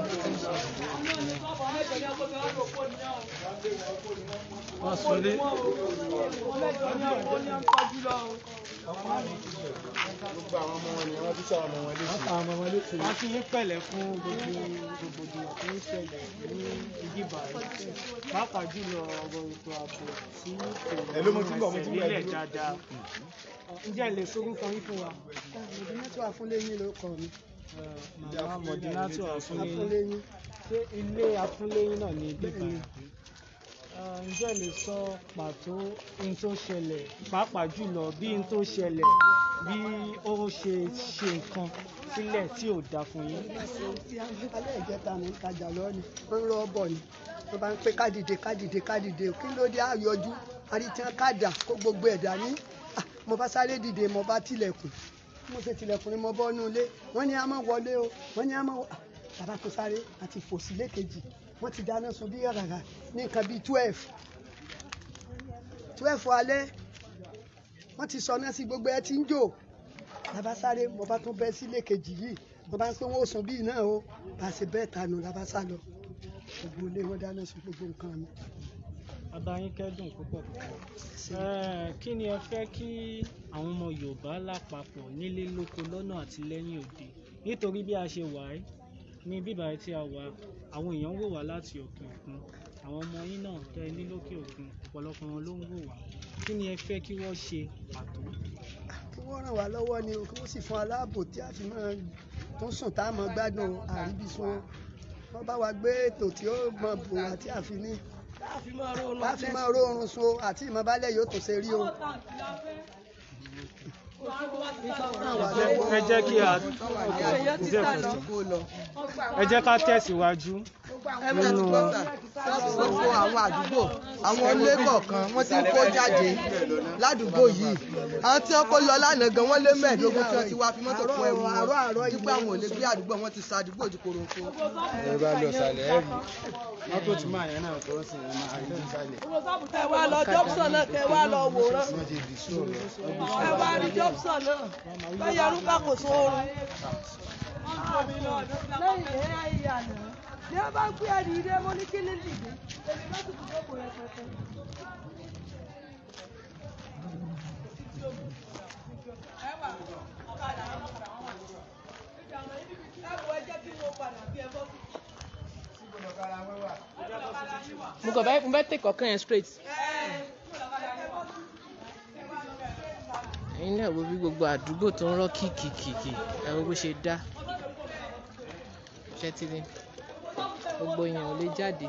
wọ́n sunlé. gbogbo àwọn ọmọ wọn ni wọ́n ti sọ ọmọ wọn létí. wọ́n ti ń pẹ̀lẹ́ fún gbogbo rògbòdìyàn tó ń ṣẹlẹ̀ ní ìdìbò àìsí pàápàá jùlọ ọ̀rọ̀ ètò ààbò tí kò nílẹ̀ dáadáa. ǹjẹ́ ẹ lè sorúkọ yín fún wa? Mọ̀dínátù Afúnléyìn ló kọ mi. Màmá Mọ̀dínátù Afúnléyìn. Ṣé ilé Afúnléyìn náà ni bíbá? ǹjẹ́ lè sọ pàtó ohun tó ṣẹlẹ̀ pàápàá jùlọ bí ohun tó ṣẹlẹ̀ bí ó ṣe nǹkan sílẹ̀ tí ò dáa fún yín. alẹ́ ìjẹta ní ìtajà lọ́ọ́ ni wọ́n ń rọ́ bọ̀ ni wọ́n bá ń pé kádìdé kí ló dé àyọjú àrítiàn kádà kó gbogbo ẹ̀dá ní mo bá sáré dìde mo bá tilẹ̀kùn mo ṣe tilẹ̀kùn ni mo bọ́ nú ilé wọ́n ní a máa wọlé o wọ́n ní a máa bàbá tó sáré àti fòsí lẹ́kejì wọ́n ti dáná sun bí rárá ní nǹkan bíi 12 alẹ́ wọ́n ti sọ náà sí gbogbo ẹ ti ń jò bàbá sáré mo bá tún bẹ́ sí lẹ́kejì yìí mo bá ń pé wọ́n ò sùn bíi náà o bá ṣe bẹ́ẹ̀ tanu la bá sá lọ gbogbo ilé wọn dáná sun gbogbo nǹkan mi. Abayín kẹ́dùn púpọ̀ kí ni ẹ fẹ́ kí àwọn ọmọ Yorùbá lápapọ̀ nílé lóko lọ́nà àti lẹ́yìn òde nítorí bí a ṣe wà á ní bíbá tí a wà àwọn èèyàn wò wá láti òkè òkun àwọn ọmọ yín náà tẹ́ ní lókè òkun ọ̀pọ̀lọpọ̀ wọn ló ń wò wá kí ni ẹ fẹ́ kí wọ́n ṣe pàtó. kí wọ́n ràn wá lọ́wọ́ ni kí wọ́n sì fún aláàbò tí a fi máa tún sùn tá a máa gbádùn àríbísùn wọ́n bá wa gbé ètò tí ó mọ bò wá tí a fi ní láti máa rọrùn sun àti ìmọ̀bálẹ̀ yóò tó ṣe rí o. ẹ jẹ́ ká tẹ̀síwájú nínú gbogbo àwọn àdúgbò àwọn ilé kọ̀ọ̀kan wọ́n ti ń kó jáde ládùúgbò yìí àwọn tí wọ́n kó lọ lánàá gan wọ́n lé mẹ́ẹ̀ẹ́dógún tí wọ́n ti wá fi mọ́tò fún ẹrù wọn dípò àwọn ò lè gbé àdúgbò wọn ti sa àdúgbò di koronko. ẹ bá lọ sàlẹ̀ ẹ rí mọ́tò tí máa yẹn náà tó sì ń máa rí sàlẹ̀. ẹ wá lọ Jobson náà kẹ wá lọ wòran ẹ wá rí Jobson náà bẹ́ẹ̀ yẹrù ká kò sóorun. lẹ́yìn ẹ̀yà ìyànà ní ẹ bá gbé ẹ̀rí ilé mọ́ ní kíní dìde èmi bá tún kúkọ́ kò rẹpẹtẹ. mo fẹ́ tẹ̀kọ̀ kan yẹn straight. ẹ̀yin náà wo bí gbogbo àdúgbò tó ń rọ́ kìkìkìkì ẹ wo bó ṣe dá ṣẹ́ tí ní gbogbo èèyàn ò lè jáde.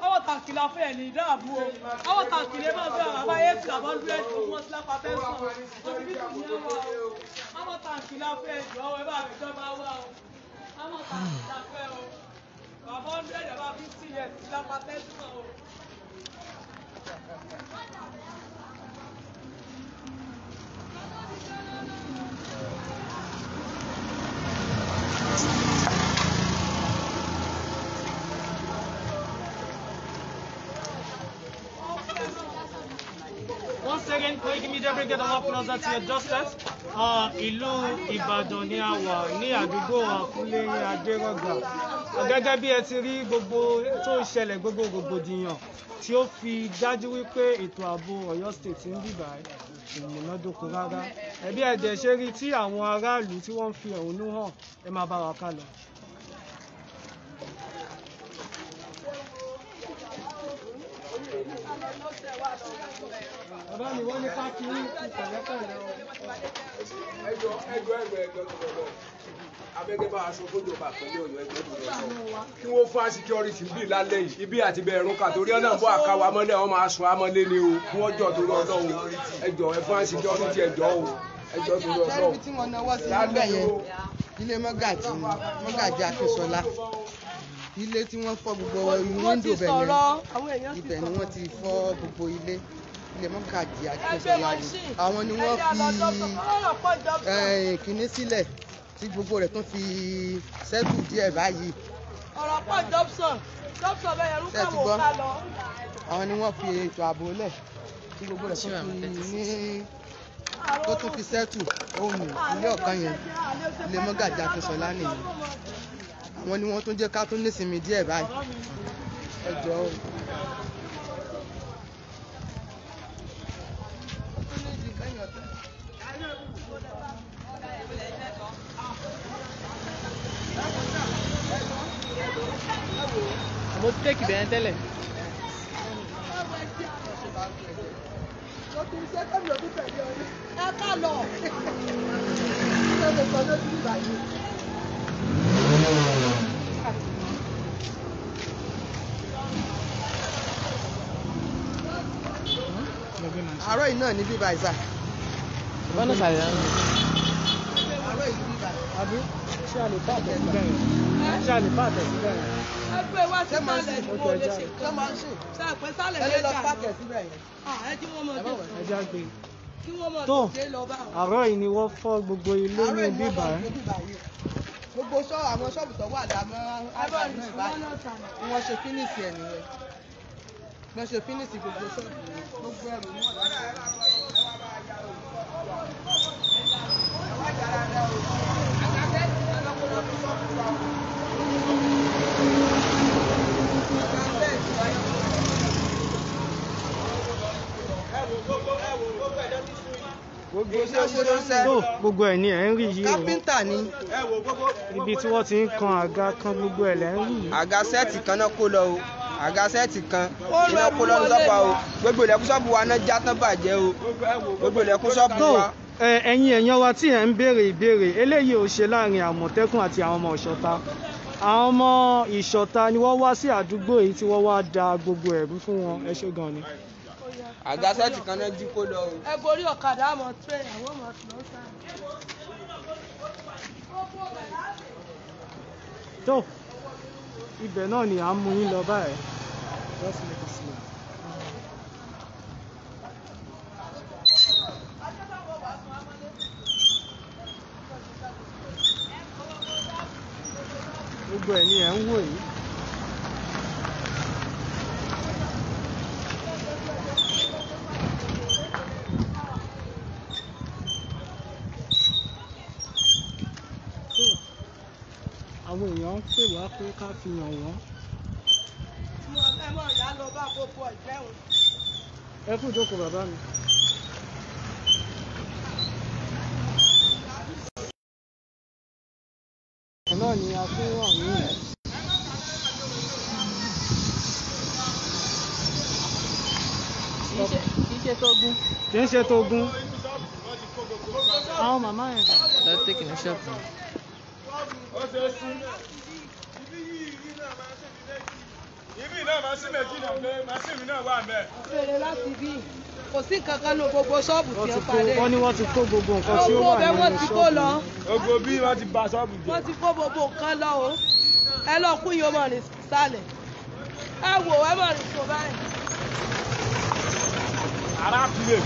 ọwọ́ tàǹkì la fẹ́ ní ìdáàbò o ọwọ́ tàǹkì lè máa bẹ̀rẹ̀ àbá yé fìlà bọ́ dúró ẹ̀sìn fún ọtí lápá tẹ́sán ọwọ́ tàǹkì la fẹ́ jù ọwọ́ ẹ bá mi jọba wá o ọwọ́ tàǹkì la fẹ́ o bàbá ń bẹ̀rẹ̀ bá 50 years lápá tẹ́sán o. Once again, Koiki Media bring it up closer to your justice. Ìlú Ìbàdàn ni a wà ní àdúgbò Àkúnlé Adérọ̀gbà. Gẹ́gẹ́ bí ẹ ti rí gbogbo tó ń ṣẹlẹ̀ gbogbo rògbòdìyàn tí ó fi dájú wípé ètò ààbò Ọ̀yọ́ State ń bìbà ìmúnádóko rárá. Ẹbí ẹ̀dẹ̀ ṣe rí tí àwọn aráàlú tí wọ́n ń fi ẹ̀hónú hàn ẹ máa bá wa ká lọ. Bàbá mi wọ́n ní ká kí ní ìpẹ̀lẹ́pẹ̀lẹ́ o. ẹjọ́ abẹ́gẹ́ bá aṣọ fójú ọba àpẹẹrẹ Ọ̀yọ́ ẹgbẹ́ tó lọ sọ kí wọ́n fún security bí lálẹ́ yìí ibi àti bẹ́ẹ̀ rún kà torí ọ̀nà bọ́ àkàwọ́ amọ́lẹ̀ wọn máa sùn amọ́lẹ̀ ni o kí wọ́n jọ torí Ọlọ́run ẹjọ́ ẹ fún security ẹjọ́ o ẹjọ́ torí Ọlọ́run. sẹ́ríbi tí wọ́n náwó sí níbẹ̀ yẹn ilé mọ́gàjì Akínsọlá ilé tí wọ́n fọ́ gbogbo wíńdò bẹ̀ yẹn ibẹ̀ ni wọ́n ti fọ́ gbogbo ilé mọ́gàjì Akínsọlá àwọn ni wọ́n fi kíní sílẹ̀ tí gbogbo rẹ̀ tún fi sẹ́tù díẹ̀ báyìí. ọ̀rọ̀ pọ̀ Jobson bẹ́ẹ̀ yẹn rúkà wò ká lọ. àwọn ni wọ́n fi ètò ààbò lẹ̀ tí gbogbo rẹ̀ tún fi ní tó tún fi sẹ́tù ohun ilé ọ̀kan yẹn ilé mọ́gàjì Akínsọlá nìyí àwọn ni wọ́n tún jẹ́ ká tún nísinmi díẹ̀ báyìí ẹ jọ̀ọ́. mo ti tẹ́kì bẹ̀rẹ̀ tẹ́lẹ̀. ẹ ká lọ. àárọ̀ yìí náà ní bíbá ìsà. bọ́nà sàlẹ̀ náà. àárọ̀ yìí ní bíbá. àbí ṣé a lè bá àtẹ̀ síbẹ̀ yẹn ṣé a lè bá àtẹ̀ síbẹ̀ yẹn. ẹgbẹ́ wa ti sálẹ̀ ní mo lè ṣe kọ́ máa ń sìn. ṣe àpẹ sálẹ̀ ẹ lè lọ lẹ́jà pàkẹ́ síbẹ̀ yẹn. ẹ jí wọ́n mọ̀ tó ẹ já gbé. kí wọ́n mọ̀ tó tó lọ bá wọn. àárọ̀ yìí ni wọ́n fọ́ gbogbo ilé ní bíbá ẹ̀. gbogbo àwọn ṣọ́ọ̀bù tó wà dámọ́ àgbà náà báyìí wọ́n ṣe fínísì ẹ̀ nìyẹn wọ́n ṣe fínísì gbogbo ṣọ́ọ̀bù gbogbo ẹ̀rù ní ọ̀dọ́. gbogbo ẹ̀ ni ẹ̀ ń rí yìí o. kápẹ́ńtà ni. ibi tí wọ́n ti ń kan àga kan gbogbo ẹ̀ lẹ́ ń rí yìí. àga sẹ́ẹ̀tì kan náà kó lọ o àga sẹ́ẹ̀tì kan iná kó lọ ní sọ́pà o gbogbo ilẹ̀kùn ṣọ́ọ̀bù wa náà já tán bàjẹ́ o gbogbo ilẹ̀kùn ṣọ́ọ̀bù wa. ẹ̀yin èèyàn wa tí ẹ̀ ń béèrè ìbéèrè eléyìí ò ṣe láàrin àmọ̀tẹ́kùn àti àwọn ọmọ ìṣọ̀ta àwọn ọmọ ìṣọ̀ta ni wọ́n wá sí àdúgbò yìí tí wọ́n wá da gbogbo ẹ̀rú fún wọn ẹ ṣé gan ni. àga sẹ́ẹ̀tì kan náà jí kó lọ o. ẹ borí ọ̀kadà àmọ́ tẹ́ àwọn ọmọ tó ń sá. tó ibẹ̀ náà ni à ń mú yín lọ báyìí. gbogbo ẹ̀ ni ẹ̀ ń wò yìí. àwọn èèyàn ń pè wá pé ká fi hàn wọ́n. ẹ mọ̀ ìyá lọ bá gbogbo ìjẹun. ẹ kú ìjókòó bàbá mi. náà ni a fún hàn ní ẹ̀. kì í ṣe tógún. kì í ṣe tógún. àwọn màmá yẹn kà. lọ tẹ́kì ní ṣọ́ọ̀bù. ibi náà máa sí méjì náà pé màsíìmì náà wà mẹ́. fèrè láti bí kò sí nǹkan kan ní gbogbo ṣọ́ọ̀bù tí ó parí. wọ́n ní wọ́n ti kó gbogbo nǹkan tí ó wà nínú ṣọ́ọ̀bù. wọ́n ti kó lọ. gbogbo bí wọ́n ti bà ṣọ́ọ̀bù jẹ́. wọ́n ti kó gbogbo nǹkan lọ o ẹ lọ kú yìí ó mọ̀ ní sálẹ̀ ẹ wò ẹ mọ̀ ní sọ báyìí. ara pilẹ̀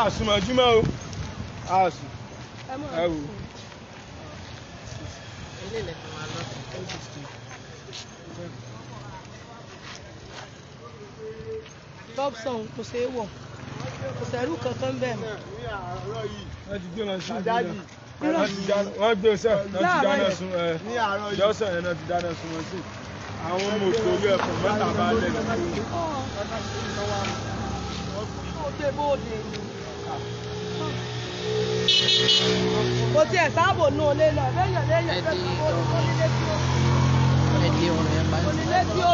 àsùnmọ̀júmọ́ o àsùn ẹ wò. Dobson kò ṣeé wọ̀ kò sẹ́rù kankan bẹ́ẹ̀ mọ́. wọ́n ti gbé wọn sí ìlú wọ́n gbé sẹ́ wọ́n ti dáná sun jọ́sẹ̀ yẹn náà ti dáná sun wọn sí àwọn ọmọ òkè orí ẹ̀kọ́ mẹ́ta bá lẹ̀ lọ́wọ́. kò tiẹ̀ sáàbò nù olè lọ lẹ́yìn lẹ́yìn ẹgbẹ́ tó kó onílé tí ó ẹdí ọ̀rọ̀ yẹn bá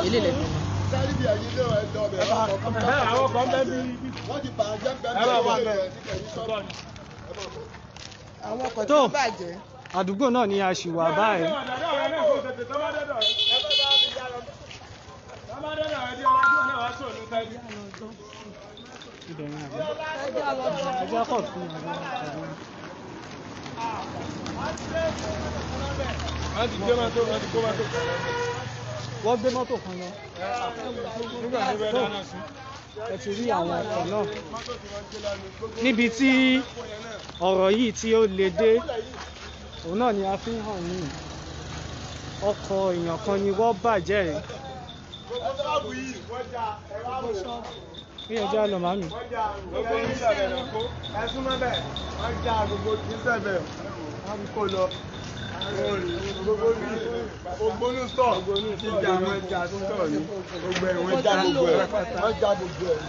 ilé ilẹ̀ tó. sẹ́ríbì ẹ̀yin lé ẹ̀ lọ bẹ̀ àwọn kan bẹ́ẹ̀ bí wọ́n ti bà á jẹ́ ẹ bá wà bẹ́ẹ̀. àwọn ọkọ̀ tó bàjẹ́. àdúgbò náà ni a ṣì wà báyìí. ẹjọ́ kọ̀ fún wọ́n ti gbé mọ́tò wọ́n ti kó mọ́tò. wọ́n gbé mọ́tò kan lọ. nígbà tí bẹ́ẹ̀ dáná sí. ẹ ti rí àwọn ọkọ̀ náà níbi tí ọ̀rọ̀ yìí tí ó le dé òun náà ni a fi ń hàn ní ọkọ̀ èèyàn kan ni wọ́n bàjẹ́ ẹ̀. bí ẹjọ́ lọ màmí. gbogbo ní sàbẹ̀ náà kó ẹ̀sùn mọ́bẹ̀ wọ́n já gbogbo ní sàbẹ̀ wọ́n kó lọ. gbogbo ní ògbónú stọ̀ ìjà àwọn ẹja tó tọ̀ ní gbogbo ẹ̀ wọ́n já gbogbo ẹ̀ wọ́n já gbogbo ẹ̀.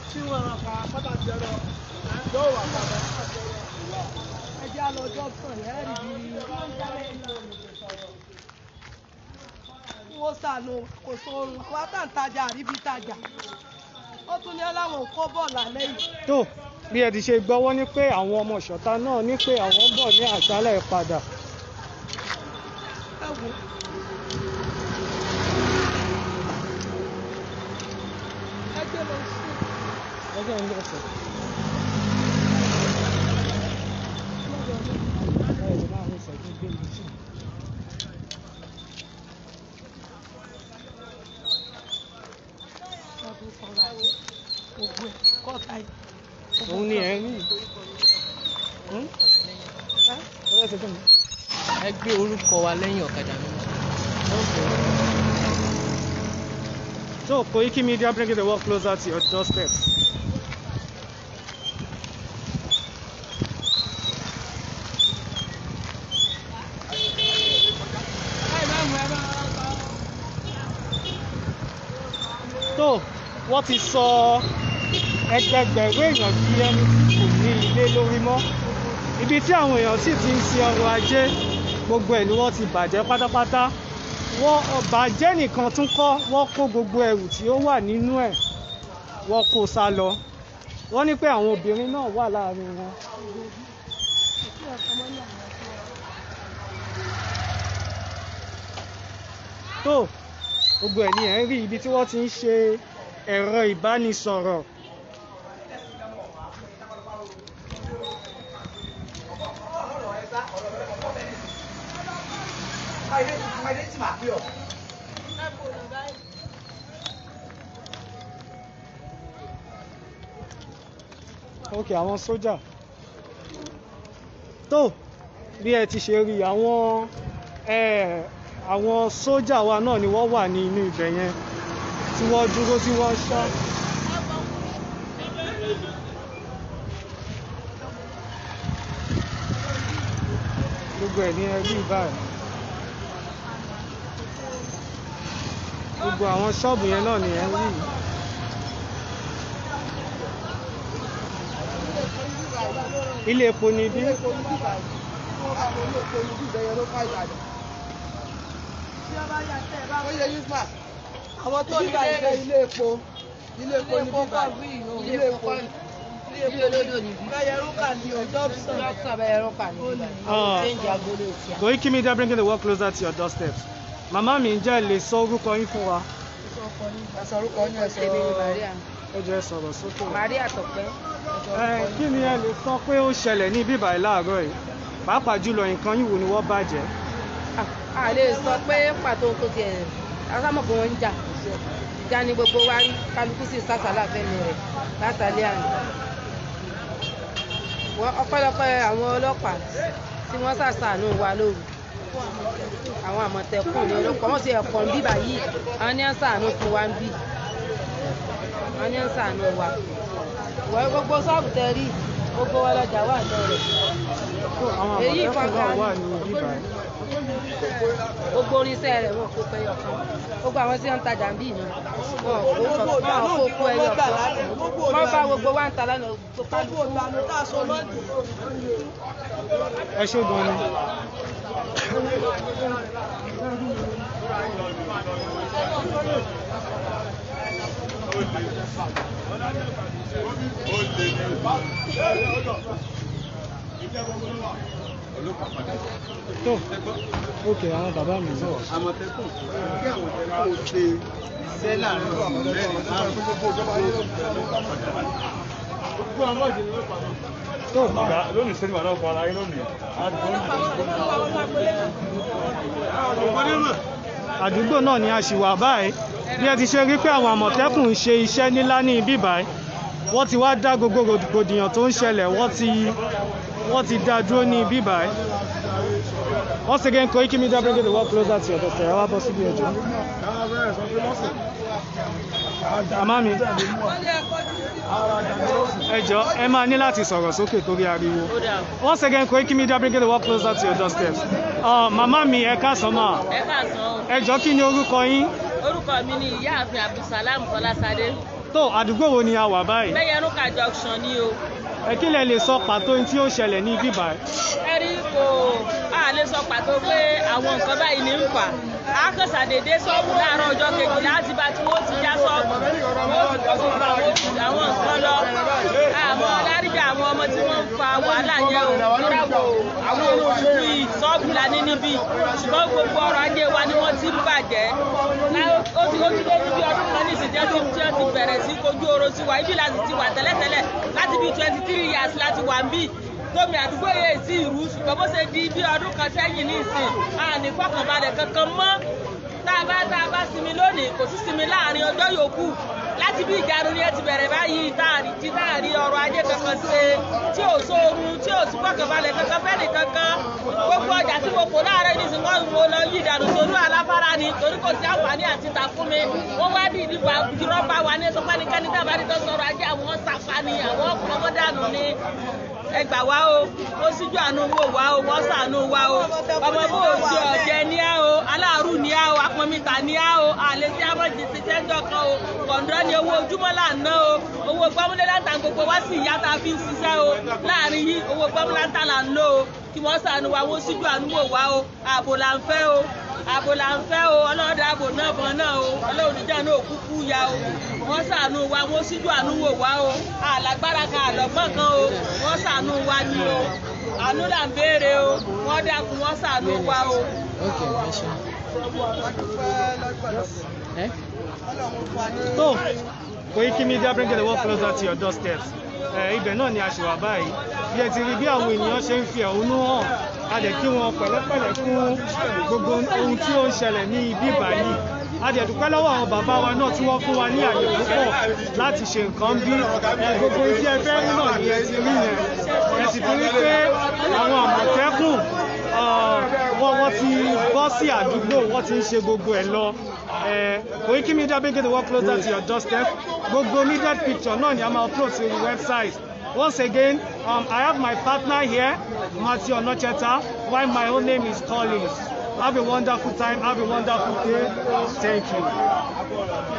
tí wọ́n rà pa pàtàkì ẹ̀rọ yóò wà pàtàkì ẹjẹ́ lọ Dobson ẹ̀rì bí wọ́n sànù kò sóorun wọ́n tà ń tajà àríbí tajà ó tún ní ọláwọn kó bọ́ọ̀lù alẹ́ yìí. tó bí ẹ ti ṣe gbọ́ wọ́n ní pé àwọn ọmọ ìṣọ̀tá náà ní pé àwọn bọ̀ ní àṣálẹ̀ padà. Òun ni ẹ̀ ń rí. Ẹ gbé orúkọ wa lẹ́yìn ọ̀kadà mi. So, Koiki Media bringing the world closer to your doorstep. So, wọ́n ti sọ ẹgbẹgbẹ̀rún èèyàn di ẹni tí kò ní ilé lórí mọ́. Ibi tí àwọn èèyàn sì ti ń ṣe ọrọ̀ ajé, gbogbo ẹ̀ ni wọ́n ti bàjẹ́ pátápátá. Wọ́n bàjẹ́ nìkan tún kọ́, wọ́n kó gbogbo ẹrù tí ó wà nínú ẹ̀, wọ́n kó sá lọ. Wọ́n ní pé àwọn obìnrin náà wà láàrin wọn. tó gbogbo ẹ̀ ni ẹ̀ ń rí ibi tí wọ́n ti ń ṣe ẹ̀rọ ìbánisọ̀rọ̀. ok àwọn sójà tó bí ẹ ti ṣe rí àwọn sójà wa náà ni wọ́n wà ní inú ibẹ̀ yẹn tí wọ́n dúró tí wọ́n ṣá. gbogbo ẹ̀ ní ẹbí báyìí gbogbo àwọn ṣọ́ọ̀bù yẹn náà ni ẹ ń rí. ilé epo ni bí. àwọn tó ní ilé epo ní bíbá ilé epo ilé olódò ní bí bẹ́yẹrúkà ní ọjọ́ bẹ́yẹrúkà ní bíbá. Koiki Media bringing the world closer to your doorstep. Màmá mi ǹjẹ́ lè sọ orúkọ yín fún wa. ẹ̀sọ̀ orúkọ yín ẹ̀sọ̀ ẹ jẹ́ sọ̀rọ̀ sókè. Maria Tọ́pẹ́. Kí ni ẹ lè sọ pé ó ṣẹlẹ̀ ní bíbá yìí láàárọ̀ yìí pàápàá jùlọ nǹkan yìí wo ni wọ́n bàjẹ́. a lè sọ pé pàtó tó tiẹ̀ asámọ̀ pé wọ́n ń jà ìjà ni gbogbo wa rí kálukú sí sásàlà fẹ́mi rẹ̀ látàlẹ́ àná. ọpẹ́lọpẹ́ àwọn ọlọ́pàá tí wọ́n ṣàṣàánú wa lóru àwọn àmọ̀tẹ́kùn ní ọlọ́pàá wọ́n ti ẹ̀kọ́ ń bíbà yìí àwọn ní ń ṣàánú fún wa ń bí àwọn ní ń ṣàánú wa wọ́n gbogbo ṣọ́ọ̀bù tẹ rí gbogbo wa lọ́jà wà lọ́rẹ̀ èyí kankan gbogbo oníṣẹ́ rẹ̀ wọ́n kó pẹ́ yọkan gbogbo àwọn tí wọ́n ń tajà ń bí ìná wọ́n kó kó ẹyọ kan wọ́n bá gbogbo wa ń ta lánàá tó kálukú. ẹ ṣé gan ni. tó ok àwọn bàbá mi sọ. Àmọ̀tẹ́kùn kí Àmọ̀tẹ́kùn ṣe iṣẹ́ láàrin ọ̀sán mẹ́rin márùn-ún gbogbo ìjọba yóò tó lónìí sẹ́ni wà náà fún ara yín lónìí. àdúgbò náà ni a ṣì wà báyìí bí ẹ ti ṣe rí pé àwọn àmọ̀tẹ́kùn ń ṣe iṣẹ́ nílá ní ibí báyìí wọ́n ti wá dá gbogbo rògbòdìyàn tó ń ṣẹlẹ̀ wọ́n ti dá dúró ní ibí báyìí. Once again, Koiki Media bringing the world closer to your doorstep. Ẹ wá bọ́ síbí ẹjọ́. Àmá mi, ẹjọ́ ẹ máa ní láti sọ̀rọ̀ sókè torí ariwo. Once again, Koiki Media bringing the world closer to your doorstep. Màmá mi ẹ káàsán mà. Ẹ káàsán. Ẹjọ́ kí ni orúkọ yín? Orúkọ mi ni Ìyáàfin Abdulsalam Fọláṣadé. Tó àdúgbò wo ni a wà báyìí? Bẹ́yẹrúkà junction ni o. Ẹ kí lẹ lè sọ pàtó tí ó ṣẹlẹ̀ ní ibí báyìí? Ẹ rí a lè sọ pàtó pé àwọn nǹkan báyìí ní ń fà. A kàn ṣàdédé ṣọ́ọ̀bù láàárọ̀ ọjọ́ kejì láti bá tí wọ́n ti já ṣọ́ọ̀bù. Wọ́n ti kọ́ gbogbo àwọn nǹkan lọ. Àmọ́ láríjà wàhálà yẹn o àwọn òbí ṣọ́ọ̀bù la ní níbí ṣùgbọ́n gbogbo ọrọ̀ ajé wa ni wọ́n ti ń bàjẹ́ ó ti lé níbi ọdún kan ní ìsìnjẹ́ tí wọ́n ti bẹ̀rẹ̀ sí kojú oró sí wa ibi láti ti wà tẹ́lẹ̀tẹ́lẹ̀ láti bí 23 years láti wà ń bí tómi àdúgbò yẹn sí ìrú ṣùgbọ́n bó ṣe di bí ọdún kan sẹ́yìn ní ìsìn àní fọkànbalẹ̀ kankan mọ́ tá a bá sinmi lónìí kò sí sinmi láàrin ọjọ́ yòókù láti bí ìjánu ni ẹ ti bẹ̀rẹ̀ báyìí táàrí ọrọ̀ ajé kankan ṣe tí ò sóorun tí ò sí fọkànbalẹ̀ kankan fẹ́ni kankan gbogbo ọjà tí mo kò láàárọ̀ ní ìsìnkú mo lọ yí ìdànù sórí aláfárá ni torí kò sí àǹfààní àti ta fún mi wọ́n wá dì ní ìrọ́bà wa ní ẹ̀sọ́ pẹ́nikẹ́ni dábàá tó sọ̀rọ̀ ajé àwọn sàfàní àwọn ọmọdánù ni ẹ gbà wá o ó síjú àánú wò wá o wọ́n ṣàánú wá o ọmọ bó o ti ọ̀jẹ̀ ní á o aláàrú ní á o apọ̀mìtà ní á o àlè tí a mọ̀ jì ti tẹ́jọ́ kan o kọ̀ǹdọ́ ni owó ojúmọ́ là ń ná o owó gbọ́múlélátà gbogbo wá sí ìyá tá a fi ń ṣiṣẹ́ o láàrin yìí owó gbọ́múlélátà là ń lò o kí wọ́n ṣàánú wá wọ́n síjú àánú wò wá o ààbò là ń fẹ́ o ààbò là ń fẹ́ o ọlọ́dà ààbò náà bọ̀ náà o ọlọ́run níjà náà kúkú ya o wọ́n ṣàánú wa wọ́n síjú àánú wò wá o àlágbára kan àlọ́gbọ́n kan o wọ́n ṣàánú wa ni o àánú là ń béèrè o wọ́n dákun wọ́n ṣàánú wa o. tó Koiki Media bring the world closer to your doorstep. Ibẹ̀ náà ni a ṣe wà báyìí bí ẹ ti rí bí àwọn ènìyàn ṣe ń fi ẹ̀hónú hàn a dẹ̀ kí wọn pẹ̀lẹ́pẹ̀lẹ́ fún gbogbo ohun tí ó ń ṣẹlẹ̀ ní ibi báyìí a dẹ̀ dúpẹ́ lọ́wọ́ àwọn bàbá wa náà tí wọ́n fún wa ní àyè púpọ̀ láti ṣe nǹkan bí gbogbo tí ẹ fẹ́ rí náà ni ẹ ti rí yẹn ẹ sì ti rí pé àwọn àmọ̀tẹ́kùn wọ́n ti bọ́ sí àdúgbò wọ́n ti ń ṣe gbogbo ẹ̀ lọ. Koiki Media bring the world closer to your doorstep. Gbogbo immediate picture náà ni a máa upload to the website. Once again, I have my partner here, Matthew Onocheta, while my own name is Collins. Have a wonderful time, have a wonderful day. Thank you.